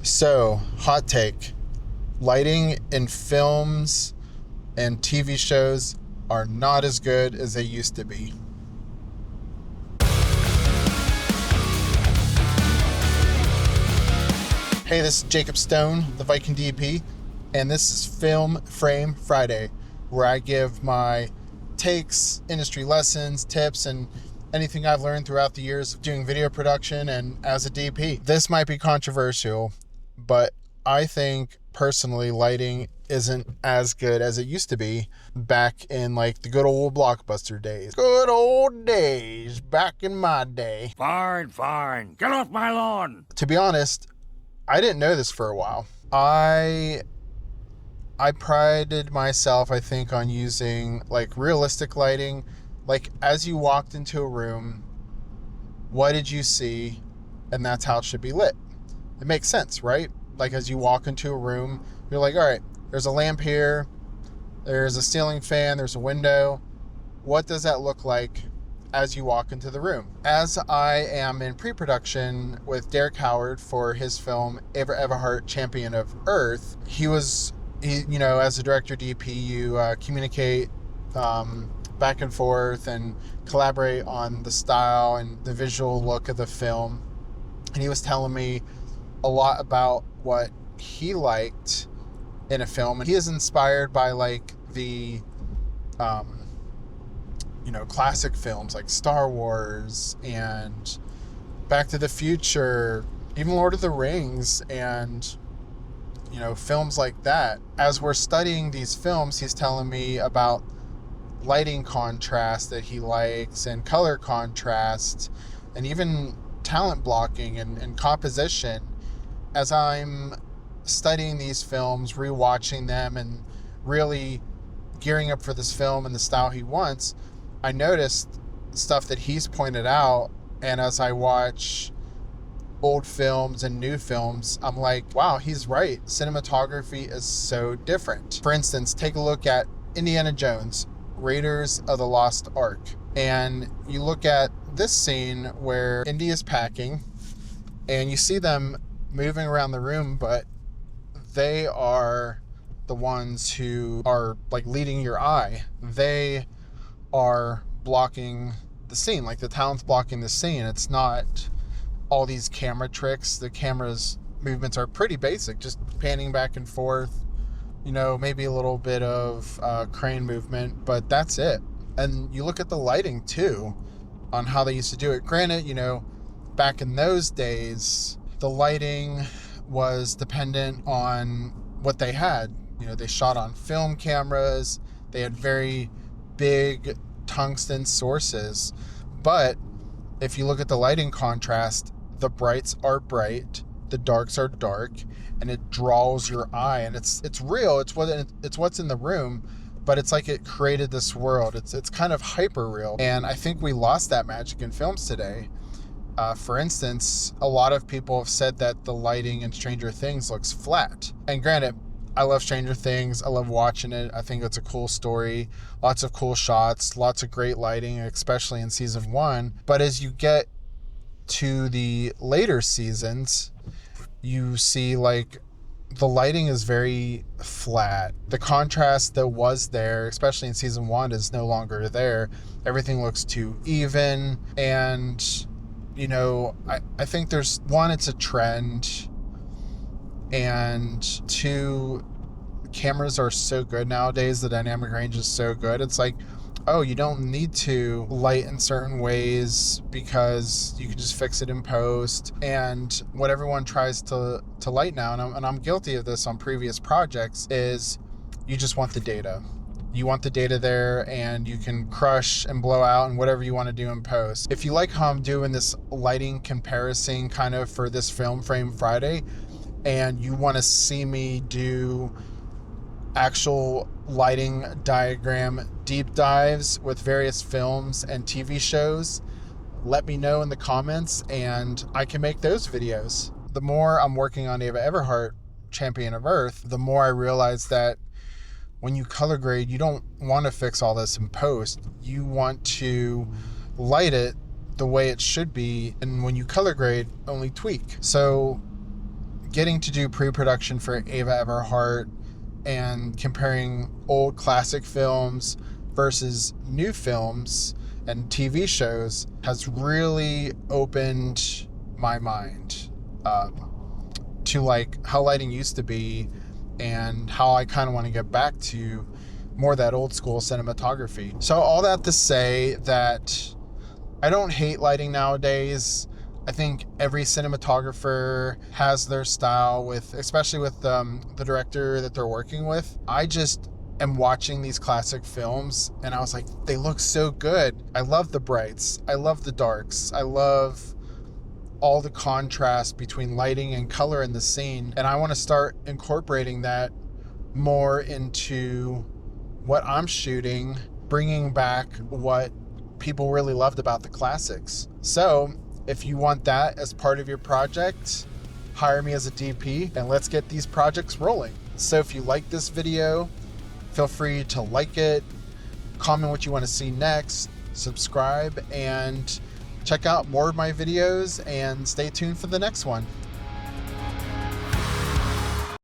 So, hot take. Lighting in films and TV shows are not as good as they used to be. Hey, this is Jacob Stone, the Viking DP, and this is Film Frame Friday, where I give my takes, industry lessons, tips, and anything I've learned throughout the years of doing video production and as a DP. This might be controversial, but I think personally lighting isn't as good as it used to be back in like the good old blockbuster days. Good old days back in my day. Fine. Get off my lawn. To be honest, I didn't know this for a while. I prided myself, I think, on using like realistic lighting. Like as you walked into a room, what did you see? And that's how it should be lit. It makes sense, right? Like as you walk into a room, you're like, all right, there's a lamp here, there's a ceiling fan, there's a window. What does that look like as you walk into the room? As I am in pre-production with Derek Howard for his film Ava Everheart, Champion of Earth, he as a director DP, you communicate back and forth and collaborate on the style and the visual look of the film. And he was telling me a lot about what he liked in a film, and he is inspired by like the classic films like Star Wars and Back to the Future, even Lord of the Rings, and films like that. As we're studying these films, he's telling me about lighting contrast that he likes and color contrast and even talent blocking and composition. As I'm studying these films, rewatching them, and really gearing up for this film and the style he wants, I noticed stuff that he's pointed out. And as I watch old films and new films, I'm like, wow, he's right. Cinematography is so different. For instance, take a look at Indiana Jones, Raiders of the Lost Ark. And you look at this scene where Indy is packing and you see them moving around the room, but they are the ones who are like leading your eye. They are blocking the scene, like the talent's blocking the scene. It's not all these camera tricks. The camera's movements are pretty basic, just panning back and forth, maybe a little bit of crane movement, but that's it. And you look at the lighting too, on how they used to do it. Granted, back in those days, the lighting was dependent on what they had. They shot on film cameras. They had very big tungsten sources. But if you look at the lighting contrast, the brights are bright, the darks are dark, and it draws your eye. And it's real. It's what's in the room, but it's like it created this world. It's kind of hyper real. And I think we lost that magic in films today. For instance, a lot of people have said that the lighting in Stranger Things looks flat. And granted, I love Stranger Things. I love watching it. I think it's a cool story. Lots of cool shots, lots of great lighting, especially in season 1. But as you get to the later seasons, you see like the lighting is very flat. The contrast that was there, especially in season 1, is no longer there. Everything looks too even. And I think there's one, it's a trend, and two, cameras are so good nowadays. The dynamic range is so good. It's like, oh, you don't need to light in certain ways because you can just fix it in post. And what everyone tries to light now, and I'm guilty of this on previous projects, is you just want the data. You want the data there, and you can crush and blow out and whatever you want to do in post. If you like how I'm doing this lighting comparison kind of for this Film Frame Friday, and you want to see me do actual lighting diagram deep dives with various films and TV shows, let me know in the comments and I can make those videos. The more I'm working on Ava Everheart, Champion of Earth, the more I realize that when you color grade, you don't want to fix all this in post. You want to light it the way it should be, and when you color grade, only tweak. So getting to do pre-production for Ava Everheart and comparing old classic films versus new films and TV shows has really opened my mind to like how lighting used to be and how I kind of want to get back to more that old school cinematography. So all that to say that I don't hate lighting nowadays. I think every cinematographer has their style with, especially with the director that they're working with. I just am watching these classic films and I was like, they look so good. I love the brights. I love the darks. I love all the contrast between lighting and color in the scene. And I want to start incorporating that more into what I'm shooting, bringing back what people really loved about the classics. So if you want that as part of your project, hire me as a DP and let's get these projects rolling. So if you like this video, feel free to like it, comment what you want to see next, subscribe, and check out more of my videos and stay tuned for the next one.